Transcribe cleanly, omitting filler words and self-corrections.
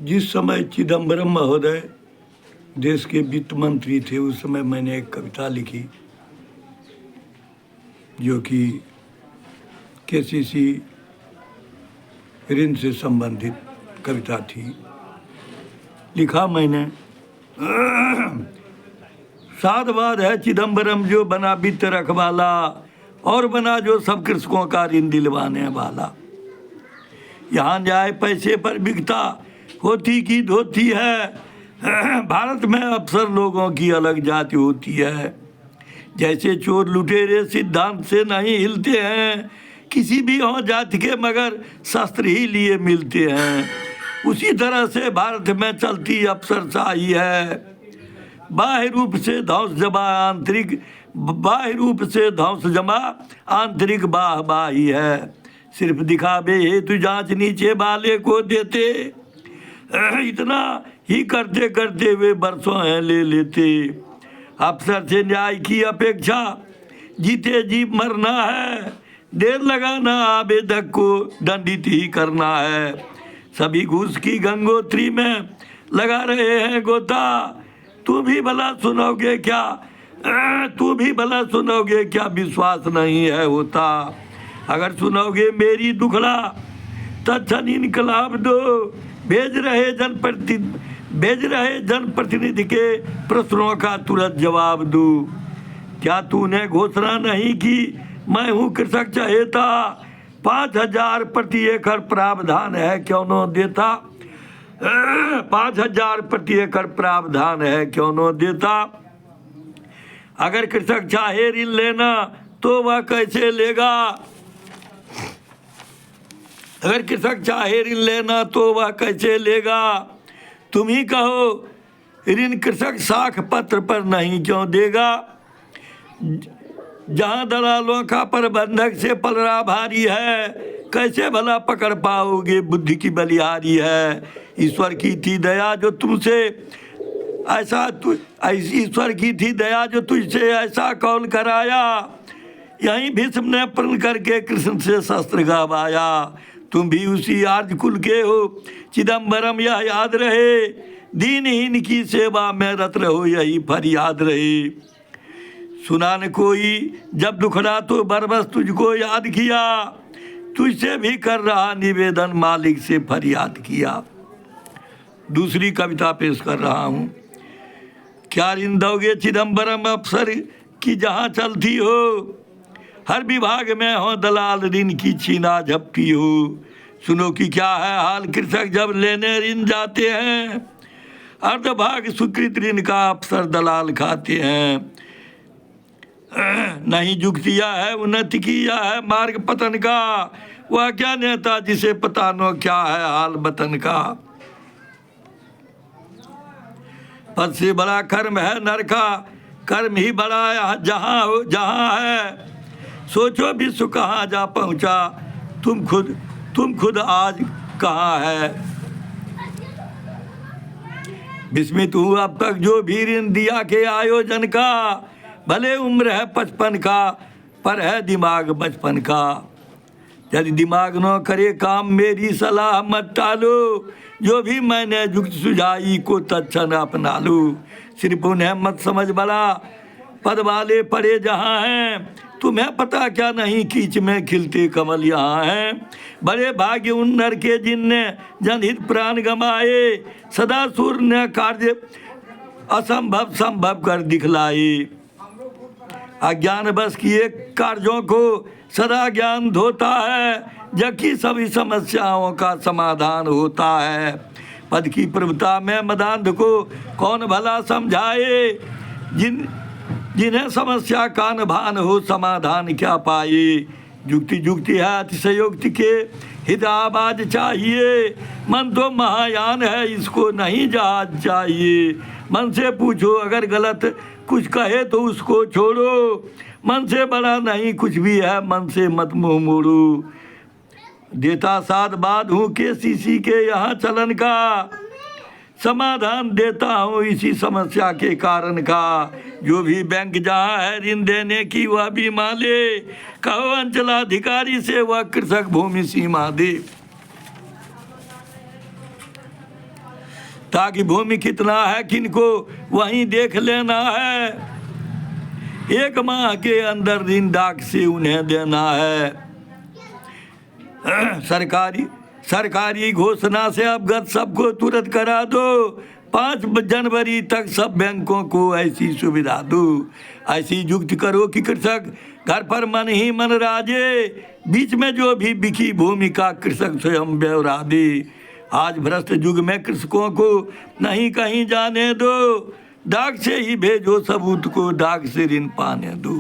जिस समय चिदम्बरम महोदय देश के वित्त मंत्री थे, उस समय मैंने एक कविता लिखी जो कि केसीसी ऋण से संबंधित कविता थी। लिखा मैंने, साधवाद है चिदम्बरम जो बना वित्त रखवाला, और बना जो सब कृषकों का ऋण दिलवाने वाला। यहाँ न्याय पैसे पर बिकता होती की धोती है। भारत में अक्सर लोगों की अलग जाति होती है। जैसे चोर लुटेरे सिद्धांत से नहीं हिलते हैं, किसी भी हो जाति के मगर शस्त्र ही लिए मिलते हैं। उसी तरह से भारत में चलती अफसरशाही है। बाह्य रूप से ध्वंस जमा आंतरिक, बाह्य रूप से ध्वंस जमा आंतरिक वाहवाही है। सिर्फ दिखावे हेतु जांच नीचे वाले को देते, इतना ही करते करते वे बरसों हैं ले लेते। अफसर से न्याय की अपेक्षा जीते जी मरना है। देर लगाना आवेदक को दंडित ही करना है। सभी घूस की गंगोत्री में लगा रहे हैं गोता। तू भी भला सुनोगे क्या, तू भी भला सुनोगे क्या, विश्वास नहीं है होता। अगर सुनोगे मेरी दुखड़ा तत्क्षण इनकलाब दो। भेज रहे जनप्रतिनिधि के प्रश्नों का तुरंत जवाब दो। क्या तूने घोषणा नहीं की मैं हूँ कृषक चहेता। 5,000 प्रति एकड़ प्रावधान है क्यों न देता। 5,000 प्रति एकड़ प्रावधान है क्यों न देता। अगर कृषक चाहे ऋण लेना तो वह कैसे लेगा। अगर कृषक चाहे ऋण लेना तो वह कैसे लेगा। तुम ही कहो ऋण कृषक साख पत्र पर नहीं क्यों देगा। जहाँ दलालों का प्रबंधक से पलड़ा भारी है, कैसे भला पकड़ पाओगे बुद्धि की बलिहारी है। ईश्वर की थी दया जो तुमसे ऐसा ईश्वर की थी दया जो तुझसे ऐसा कौल कराया। यहीं भीष्म ने प्रण करके कृष्ण से शस्त्र गवाया। तुम भी उसी आर्य कुल के हो चिदम्बरम, यह याद रहे। दीनहीन की सेवा में रत रहो, यही फरियाद रहे। सुना न कोई जब दुखड़ा तो बरबस तुझको याद किया। तुझसे भी कर रहा निवेदन, मालिक से फरियाद किया। दूसरी कविता पेश कर रहा हूँ। क्या ऋण दोगे चिदम्बरम अफसर की जहाँ चलती हो। हर विभाग में हो दलाल ऋण की छीना झपटी हो। सुनो कि क्या है हाल कृषक जब लेने ऋण जाते हैं। अर्धभाग स्वीकृत ऋण का अफसर दलाल खाते हैं। नहीं जुगतिया है उन्नति की, यह है मार्ग पतन का। वह क्या नेता जिसे पता न क्या है हाल वतन का। पद से बड़ा कर्म है नर का, कर्म ही बड़ा जहाँ है। सोचो विश्व कहाँ जा पहुँचा, तुम खुद आज कहाँ है। विस्मित हूँ अब तक जो भी ऋण दिया के आयोजन का। भले उम्र है 55 का, पर है दिमाग बचपन का। यदि दिमाग न करे काम मेरी सलाह मत टालो। जो भी मैंने युक्त सुझाई को तत्क्षण अपना लो। सिर्फ उन्हें मत समझ बड़ा, पद वाले पड़े जहाँ हैं। तुम्हें पता क्या नहीं कीच में खिलते कमल यहाँ हैं। बड़े भाग्य उन नर के जिनने जनहित प्राण गमाए। सदा सूर्य ने कार्य असंभव संभव कर दिखलाए। अज्ञान बस किए कार्यों को सदा ज्ञान धोता है। जबकि सभी समस्याओं का समाधान होता है। पद की प्रभुता में मदान्ध को कौन भला समझाए। जिन्हें समस्या का न भान हो समाधान क्या पाए। जुक्ति है अतिशयोक्ति के हित आवाज चाहिए। मन तो महायान है इसको नहीं जहाज चाहिए। मन से पूछो अगर गलत कुछ कहे तो उसको छोड़ो। मन से बड़ा नहीं कुछ भी है, मन से मत मुँह मोड़ो। देता साध बाद हूँ केसीसी के यहाँ चलन का। समाधान देता हूँ इसी समस्या के कारण का। जो भी बैंक जहाँ है ऋण देने की वह भी माले। कहो अंचलाधिकारी से वह कृषक भूमि सीमा दे। ताकि भूमि कितना है किनको वहीं देख लेना है। 1 माह के अंदर दिन डाक से उन्हें देना है। सरकारी घोषणा से अवगत सबको तुरंत करा दो। 5 जनवरी तक सब बैंकों को ऐसी सुविधा दो। ऐसी युक्ति करो कि कृषक घर पर मन ही मन राजे। बीच में जो भी बिकी भूमि का कृषक स्वयं ब्यौरा दे। आज भ्रष्ट युग में कृषकों को नहीं कहीं जाने दो। डाक से ही भेजो सबूत को, डाक से ऋण पाने दो।